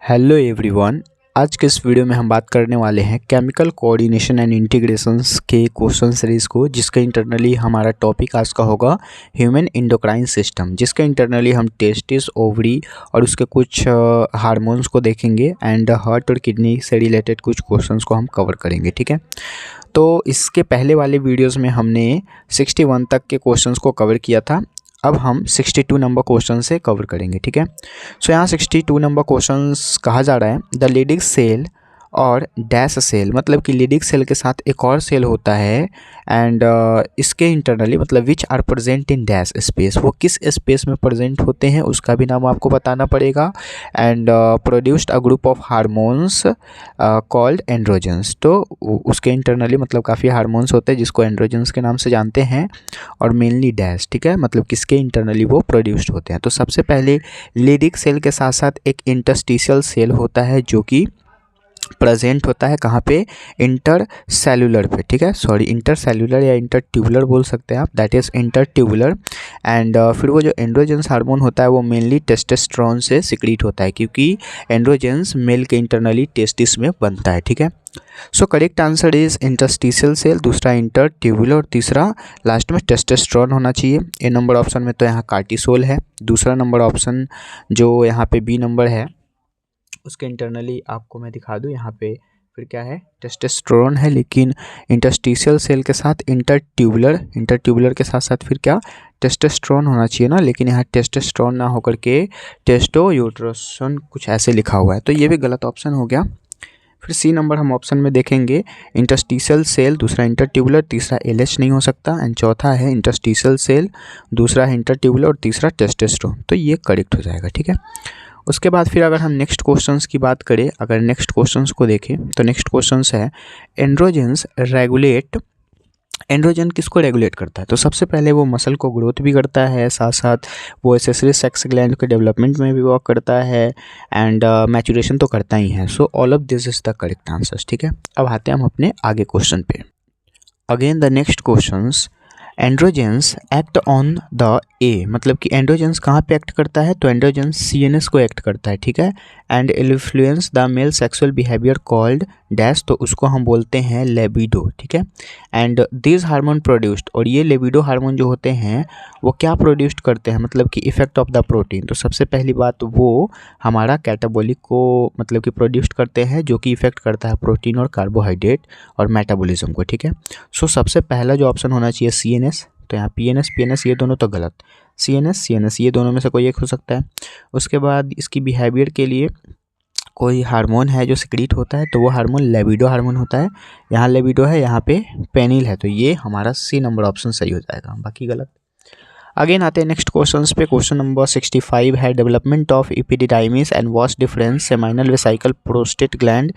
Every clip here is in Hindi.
Hello everyone. आज के इस वीडियो में हम बात करने वाले हैं केमिकल कोऑर्डिनेशन एंड इंटीग्रेशंस के क्वेश्चन सीरीज़ को, जिसका इंटरनली हमारा टॉपिक आज का होगा ह्यूमन एंडोक्राइन सिस्टम, जिसका इंटरनली हम टेस्टिस, ओवरी और उसके कुछ हार्मोन्स को देखेंगे एंड हार्ट और किडनी से रिलेटेड कुछ क्वेश्चंस को हम कवर करेंगे। ठीक है, तो इसके पहले वाले वीडियोज़ में हमने 61 तक के क्वेश्चंस को कवर किया था। अब हम 62 नंबर क्वेश्चन से कवर करेंगे। ठीक है, सो यहाँ 62 नंबर क्वेश्चंस कहा जा रहा है द लीडिंग सेल और डैश सेल, मतलब कि लीडिंग सेल के साथ एक और सेल होता है एंड इसके इंटरनली मतलब which are present in dash space, वो किस स्पेस में प्रेजेंट होते हैं उसका भी नाम आपको बताना पड़ेगा। And produced a group of hormones called androgens, तो उसके इंटरनली मतलब काफ़ी हार्मोन्स होते हैं जिसको एंड्रोजन्स के नाम से जानते हैं और मेनली डैश। ठीक है, मतलब किसके इंटरनली वो प्रोड्यूस्ड होते हैं। तो सबसे पहले लीडिंग सेल के साथ साथ एक इंटरस्टिशियल सेल होता है जो कि प्रेजेंट होता है कहाँ पे, इंटर सेलुलर पे। ठीक है, सॉरी इंटर सेलुलर या इंटर ट्यूबुलर बोल सकते हैं आप, that is inter tubular. And फिर वो जो एंड्रोजन्स हार्मोन होता है वो मेनली टेस्टोस्टेरोन से सिक्रीट होता है, क्योंकि एंड्रोजन्स मेल के इंटरनली टेस्टिस में बनता है। ठीक है, so correct answer is interstitial cell, दूसरा इंटर ट्यूबुलर और तीसरा लास्ट में टेस्टोस्टेरोन होना चाहिए। ए नंबर ऑप्शन में तो यहाँ कार्टिसोल है। दूसरा नंबर ऑप्शन जो यहाँ पे बी नंबर है उसके इंटरनली आपको मैं दिखा दूँ, यहाँ पे फिर क्या है, टेस्टोस्टेरोन है, लेकिन इंटरस्टिशियल सेल के साथ इंटर ट्यूबुलर के साथ साथ फिर क्या, टेस्टोस्टेरोन होना चाहिए ना, लेकिन यहाँ टेस्टोस्टेरोन ना होकर के टेस्टोयूट्रोसन कुछ ऐसे लिखा हुआ है, तो ये भी गलत ऑप्शन हो गया। फिर सी नंबर हम ऑप्शन में देखेंगे इंटरस्टिशियल सेल, दूसरा इंटर ट्यूबुलर, तीसरा एलएच नहीं हो सकता एंड चौथा है इंटरस्टिशियल सेल, दूसरा है इंटर ट्यूबुलर और तीसरा टेस्टोस्टेरोन, तो ये करेक्ट हो जाएगा। ठीक है, उसके बाद फिर अगर हम नेक्स्ट क्वेश्चंस की बात करें, अगर नेक्स्ट क्वेश्चंस को देखें तो नेक्स्ट क्वेश्चंस है एंड्रोजन किसको रेगुलेट करता है। तो सबसे पहले वो मसल को ग्रोथ भी करता है, साथ साथ वो एसेसरी सेक्स ग्लैंड के डेवलपमेंट में भी वर्क करता है एंड मैचुरेशन तो करता ही है। So all of this is the correct answers. ठीक है, अब आते हैं हम अपने आगे क्वेश्चन पे। Again the next questions, androgens act on the ए, मतलब कि एंड्रोजेंस कहाँ पे एक्ट करता है, तो एंड्रोजेंस सीएनएस को एक्ट करता है। ठीक है, and influence the male sexual behaviour called dash, तो उसको हम बोलते हैं लेबिडो। ठीक है, एंड दिस हार्मोन प्रोड्यूस्ड, और ये लेबिडो हार्मोन जो होते हैं वो क्या प्रोड्यूस्ड करते हैं, मतलब कि इफेक्ट ऑफ द प्रोटीन। तो सबसे पहली बात वो हमारा कैटाबॉलिक को मतलब कि प्रोड्यूस्ड करते हैं, जो कि इफेक्ट करता है प्रोटीन और कार्बोहाइड्रेट और मेटाबॉलिज्म को। ठीक है, सो सबसे पहला जो ऑप्शन होना चाहिए सीएनएस, तो यहाँ पीएनएस ये दोनों तो गलत, सीएनएस ये दोनों में से कोई एक हो सकता है। उसके बाद इसकी बिहेवियर के लिए कोई हार्मोन है जो सिक्रीट होता है, तो वो हार्मोन लेबिडो हार्मोन होता है। यहाँ लेबिडो है, यहाँ पे पेनिल है, तो ये हमारा सी नंबर ऑप्शन सही हो जाएगा, बाकी गलत। अगेन आते हैं नेक्स्ट क्वेश्चंस पे। क्वेश्चन नंबर 65 है development of epididymis and vas deferens seminal vesicle prostate gland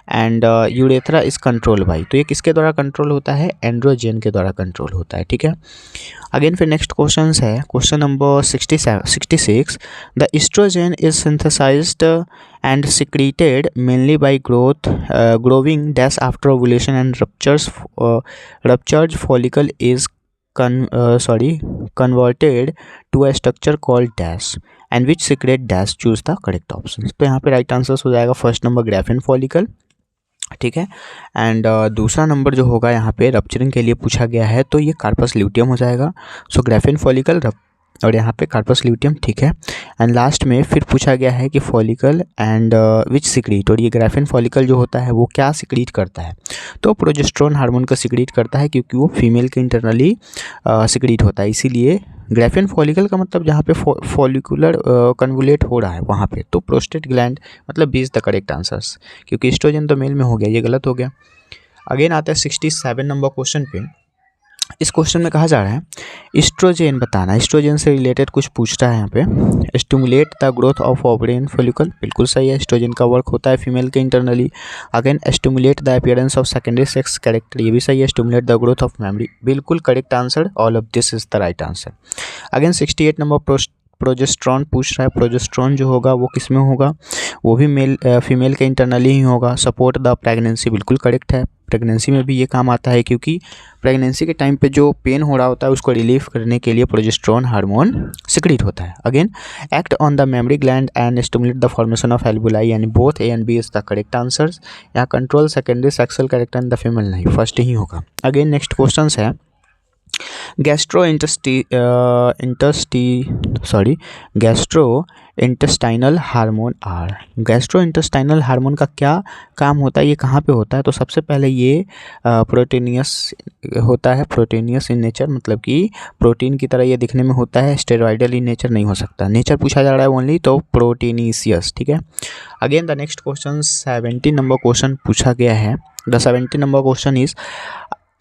and urethra is control by, तो ये किसके द्वारा कंट्रोल होता है, एंड्रोजन के द्वारा कंट्रोल होता है। ठीक है, अगेन फिर नेक्स्ट क्वेश्चन है question number 66 the estrogen is synthesized and secreted mainly by growing dash after ovulation and ruptured follicle is converted to a structure called dash and which secrete dash, choose the correct option। तो यहाँ पे राइट आंसर हो जाएगा फर्स्ट नंबर ग्राफिन फॉलिकल। ठीक है, एंड दूसरा नंबर जो होगा यहाँ पे रप्चरिंग के लिए पूछा गया है, तो ये कार्पस ल्यूटियम हो जाएगा। सो ग्राफिन फॉलिकल और यहाँ पे कार्पस ल्यूटियम। ठीक है, एंड लास्ट में फिर पूछा गया है कि फॉलिकल एंड विच सिक्रीट, और ये ग्राफिन फॉलिकल जो होता है वो क्या सिक्रीट करता है, तो प्रोजेस्टेरोन हार्मोन का सिक्रीट करता है, क्योंकि वो फीमेल के इंटरनली सिक्रीट होता है, इसीलिए ग्राफिन फॉलिकल का मतलब जहाँ पे फॉलिकुलर कन्वुलेट हो रहा है वहाँ पे, तो प्रोस्टेट ग्लैंड मतलब B is the correct answers, क्योंकि एस्ट्रोजन तो मेल में हो गया, ये गलत हो गया। अगेन आता है 67 नंबर क्वेश्चन पे। इस क्वेश्चन में कहा जा रहा है एस्ट्रोजन बताना, एस्ट्रोजन से रिलेटेड कुछ पूछ रहा है यहाँ पे। Stimulate the growth of ovarian follicle, बिल्कुल सही है, एस्ट्रोजन का वर्क होता है फीमेल के internally. Again stimulate the appearance of secondary sex character, ये भी सही है, stimulate the growth of mammary, बिल्कुल correct answer, all of this is the right answer. Again 68 number progesterone पूछ रहा है, प्रोजेस्टेरोन जो होगा वो किस में होगा, वो भी फीमेल के इंटरनली ही होगा। सपोर्ट द प्रेगनेंसी, बिल्कुल करेक्ट है, प्रेगनेंसी में भी ये काम आता है, क्योंकि प्रेगनेंसी के टाइम पे जो पेन हो रहा होता है उसको रिलीफ करने के लिए प्रोजेस्टेरोन हार्मोन सिक्रीट होता है। Again, act on the mammary gland and stimulate the formation of एल्बुलाई, यानी both A and B is the correct answers. यहाँ control secondary sexual character in the female नहीं, फर्स्ट ही होगा। अगेन नेक्स्ट क्वेश्चन है gastro intestinal hormone are. Gastro intestinal hormone का क्या काम होता है, ये कहाँ पे होता है? तो सबसे पहले ये प्रोटीनियस होता है, प्रोटीनियस इन नेचर, मतलब कि प्रोटीन की तरह ये दिखने में होता है, स्टेरॉइडल इन नेचर नहीं हो सकता। नेचर पूछा जा रहा है ओनली, तो प्रोटीनिशियस, ठीक है। Again the next question 70 number question पूछा गया है। The 70 number question is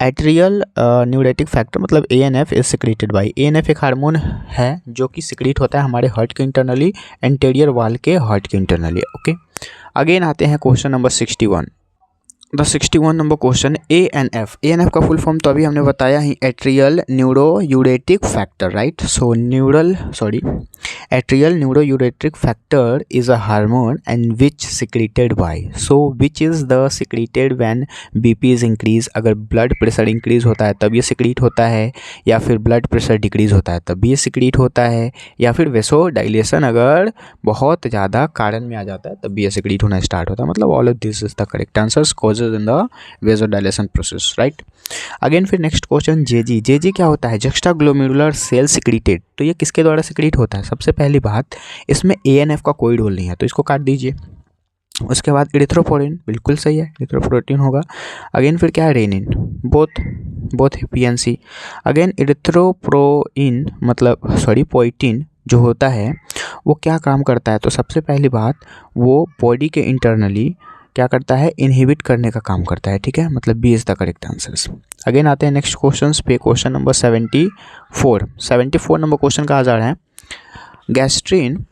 atrial न्यूरेटिक factor, मतलब ANF is secreted by. ANF एक हार्मोन है जो कि सिक्रीट होता है हमारे हार्ट के इंटरनली, एंटीरियर वाल के हार्ट के इंटरनली। ओके, अगेन आते हैं question number 61। The 61 number question ANF का फुल फॉर्म तो अभी हमने बताया ही, atrial natriuretic factor, right. So atrial natriuretic factor is a hormone and which secreted by. So which is the secreted when BP is increase. अगर ब्लड प्रेशर इंक्रीज होता है तब ये सिक्रीट होता है, या फिर ब्लड प्रेशर डिक्रीज होता है तब भी ये सिक्रीट होता है, या फिर वेसो डायलेशन अगर बहुत ज़्यादा कारण में आ जाता है तब भी ये सिक्रीट होना स्टार्ट होता है। मतलब all of this is the correct answers in the vasodilation process, right. Again फिर नेक्स्ट क्वेश्चन जेजी क्या होता है? Juxtaglomerular cell secreted. तो ये किसके द्वारा सिक्रीट होता है? सबसे पहली बात, इसमें ANF का कोई रोल नहीं है, तो इसको काट दीजिए। उसके बाद इरिथ्रोपोइटिन, बिल्कुल सही है, इरिथ्रोपोइटिन होगा। अगेन फिर क्या है? Renin, both PNC। Again erythropoietin मतलब पोइटिन जो होता है वो क्या काम करता है? तो सबसे पहली बात, वो बॉडी के इंटरनली क्या करता है? इनहिबिट करने का काम करता है, ठीक है। मतलब B is the correct answers. Again आते हैं नेक्स्ट क्वेश्चन पे, क्वेश्चन नंबर 74 नंबर क्वेश्चन कहा जा रहा है gastrin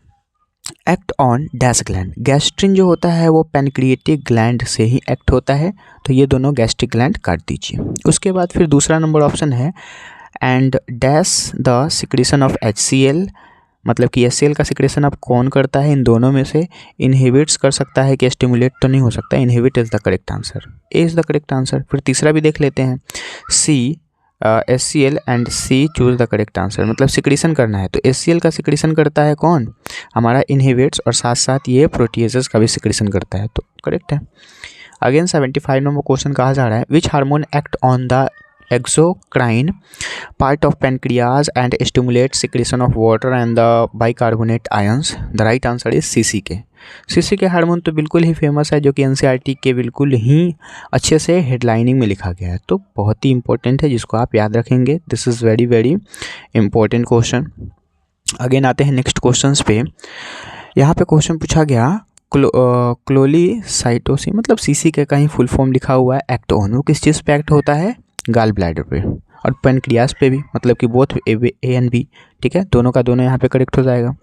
act on dash gland. Gastrin जो होता है वो पैनक्रिएटिक ग्लैंड से ही एक्ट होता है, तो ये दोनों गैस्ट्रिक ग्लैंड काट दीजिए। उसके बाद फिर दूसरा नंबर ऑप्शन है and dash the secretion of HCl, मतलब कि HCl का सिक्रेशन अब कौन करता है? इन दोनों में से इनहिबिट्स कर सकता है कि स्टिमुलेट तो नहीं हो सकता। Inhibit is the correct answer, A is the correct answer. फिर तीसरा भी देख लेते हैं, HCl and C choose the correct answer, मतलब सिक्रीशन करना है तो HCl का सिक्रीशन करता है कौन? हमारा इनहिबिट्स, और साथ साथ ये प्रोटीएजेस का भी सिक्रीशन करता है, तो करेक्ट है। अगेन 75 नंबर क्वेश्चन कहा जा रहा है which hormone act on the exocrine part of pancreas and stimulate secretion of water and the bicarbonate ions. The right answer is CCK. CCK hormone तो बिल्कुल ही फेमस है, जो कि NCERT के बिल्कुल ही अच्छे से हेडलाइनिंग में लिखा गया है, तो बहुत ही इंपॉर्टेंट है, जिसको आप याद रखेंगे। This is very very important question. Again आते हैं नेक्स्ट क्वेश्चन पे। यहाँ पे क्वेश्चन पूछा गया क्लोलीसाइटोसिन, मतलब CCK का ही फुल फॉर्म लिखा हुआ है, एक्ट ऑन। वो किस चीज़ पे एक्ट होता है? गाल ब्लैडर पे और पेनक्रियास पे भी, मतलब कि बोथ A एंड B, ठीक है। दोनों का दोनों यहाँ पे करेक्ट हो जाएगा।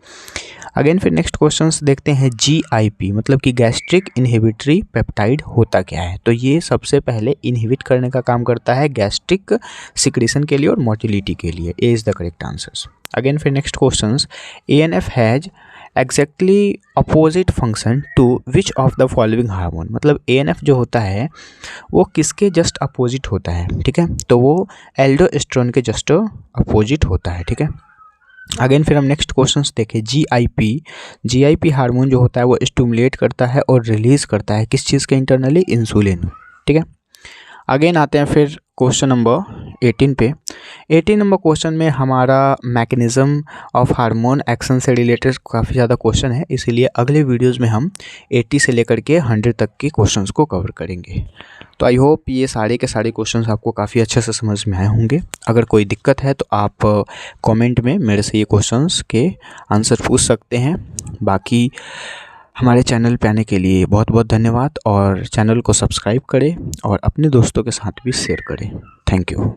अगेन फिर नेक्स्ट क्वेश्चंस देखते हैं GIP, मतलब कि गैस्ट्रिक इनहिबिटरी पेप्टाइड होता क्या है? तो ये सबसे पहले इनहिबिट करने का काम करता है गैस्ट्रिक सिक्रेशन के लिए और मोटिलिटी के लिए। A is the correct answers. Again फिर next questions, ANF has exactly opposite function to which of the following hormone, मतलब ANF जो होता है वो किसके जस्ट अपोजिट होता है, ठीक है। तो वो एल्डोस्टेरोन के जस्ट अपोजिट होता है, ठीक है। अगेन फिर हम नेक्स्ट क्वेश्चंस देखें, GIP हार्मोन जो होता है वो स्टिमुलेट करता है और रिलीज करता है किस चीज़ के? इंटरनली इंसुलिन, ठीक है। अगेन आते हैं फिर क्वेश्चन नंबर 18 पे। 18 नंबर क्वेश्चन में हमारा मैकेनिज्म ऑफ हार्मोन एक्शन से रिलेटेड काफ़ी ज़्यादा क्वेश्चन है, इसीलिए अगले वीडियोस में हम 80 से लेकर के 100 तक के क्वेश्चंस को कवर करेंगे। तो आई होप ये सारे के सारे क्वेश्चंस आपको काफ़ी अच्छे से समझ में आए होंगे। अगर कोई दिक्कत है तो आप कमेंट में मेरे से ये क्वेश्चंस के आंसर पूछ सकते हैं। बाकी हमारे चैनल पे आने के लिए बहुत बहुत धन्यवाद, और चैनल को सब्सक्राइब करें और अपने दोस्तों के साथ भी शेयर करें। Thank you.